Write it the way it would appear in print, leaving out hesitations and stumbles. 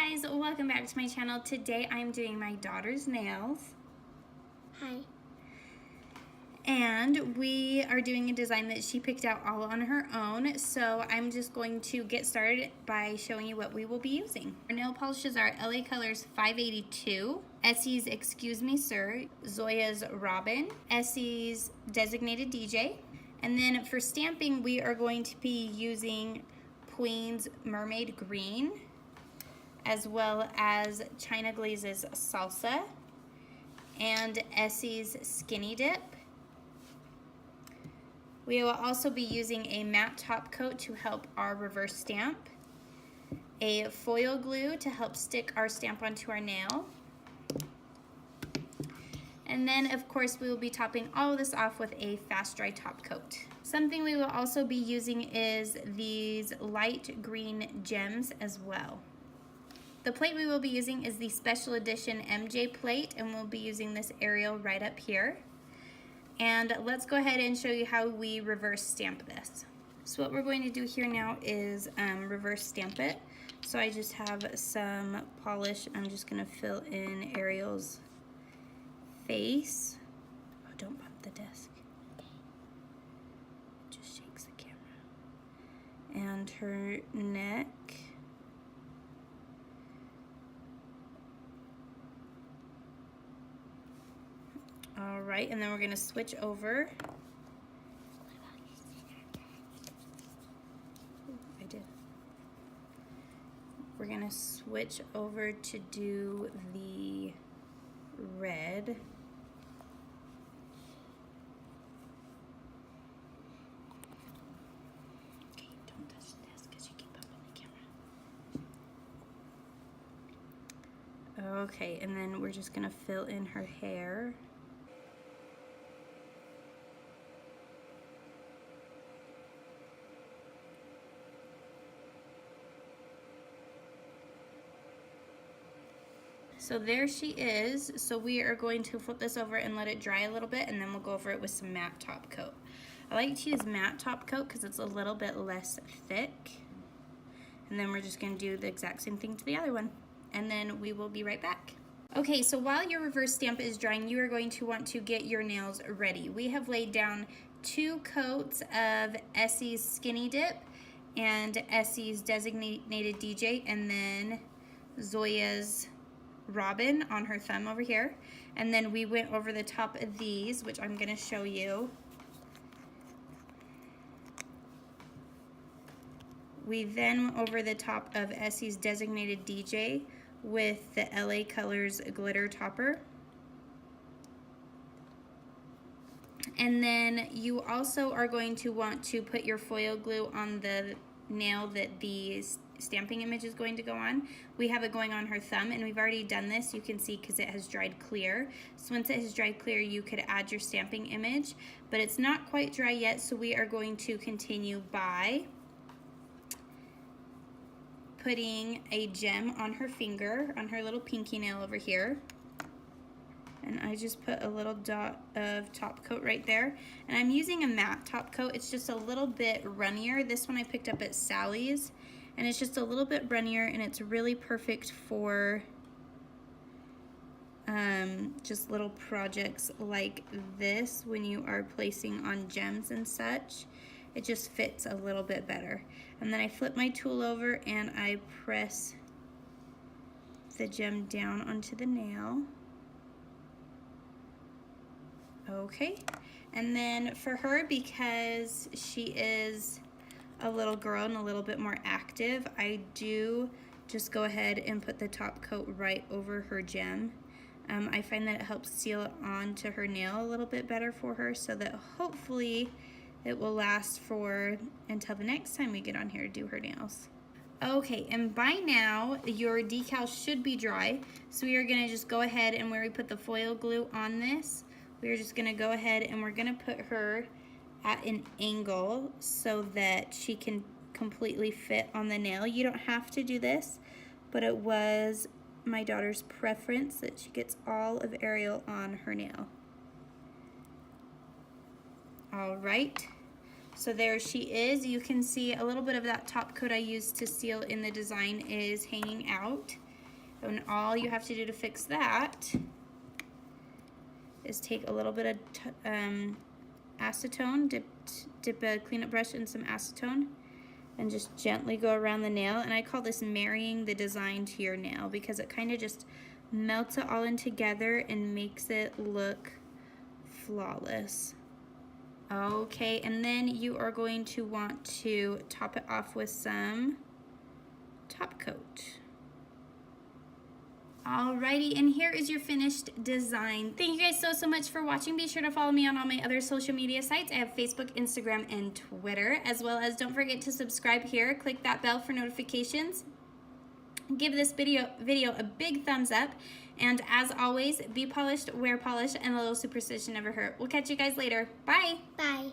guys, welcome back to my channel. Today I'm doing my daughter's nails. Hi. And we are doing a design that she picked out all on her own. So I'm just going to get started by showing you what we will be using. Our nail polishes are LA Colors 582, Essie's Excuse Me Sir, Zoya's Robin, Essie's Designated DJ. And then for stamping, we are going to be using Queen's Mermaid Green, as well as China Glaze's Salsa and Essie's Skinny Dip. We will also be using a matte top coat to help our reverse stamp, a foil glue to help stick our stamp onto our nail, and then of course we will be topping all of this off with a fast dry top coat. Something we will also be using is these light green gems as well. The plate we will be using is the special edition MJ plate, and we'll be using this Arial right up here. And let's go ahead and show you how we reverse stamp this. So what we're going to do here now is reverse stamp it. So I just have some polish. I'm just going to fill in Ariel's face. Oh, don't bump the desk. It just shakes the camera. And her neck. All right, and then we're gonna switch over. I did. We're gonna switch over to do the red. Okay, don't touch this because you keep bumping the camera. Okay, and then we're just gonna fill in her hair. So there she is. So we are going to flip this over and let it dry a little bit, and then we'll go over it with some matte top coat. I like to use matte top coat because it's a little bit less thick. And then we're just going to do the exact same thing to the other one. And then we will be right back. Okay, so while your reverse stamp is drying, you are going to want to get your nails ready. We have laid down 2 coats of Essie's Skinny Dip and Essie's Designated DJ, and then Zoya's Robin on her thumb over here. And then we went over the top of these, which I'm going to show you. We then went over the top of Essie's Designated DJ with the LA Colors glitter topper. And then you also are going to want to put your foil glue on the nail that the stamping image is going to go on. We have it going on her thumb, and we've already done this, you can see, because it has dried clear. So once it has dried clear, you could add your stamping image, but it's not quite dry yet, so we are going to continue by putting a gem on her finger, on her little pinky nail over here. And I just put a little dot of top coat right there. And I'm using a matte top coat. It's just a little bit runnier. This one I picked up at Sally's, and it's just a little bit runnier, and it's really perfect for just little projects like this when you are placing on gems and such. It just fits a little bit better. And then I flip my tool over and I press the gem down onto the nail. Okay, and then for her, because she is a little girl and a little bit more active, I do just go ahead and put the top coat right over her gem. I find that it helps seal it onto her nail a little bit better for her, so that hopefully it will last for until the next time we get on here to do her nails. Okay, and by now your decal should be dry, so we are going to just go ahead, and where we put the foil glue on this, we're just going to go ahead and we're going to put her at an angle so that she can completely fit on the nail. You don't have to do this, but it was my daughter's preference that she gets all of Ariel on her nail. All right, so there she is. You can see a little bit of that top coat I used to seal in the design is hanging out. And all you have to do to fix that is take a little bit of acetone, dip a cleanup brush in some acetone, and just gently go around the nail. And I call this marrying the design to your nail because it kind of just melts it all in together and makes it look flawless. Okay, and then you are going to want to top it off with some top coat. Alrighty, and here is your finished design. Thank you guys so much for watching. Be sure to follow me on all my other social media sites. I have Facebook, Instagram, and Twitter, as well as don't forget to subscribe here. Click that bell for notifications. Give this video a big thumbs up. And as always, be polished, wear polish, and a little superstition never hurt. We'll catch you guys later. Bye. Bye.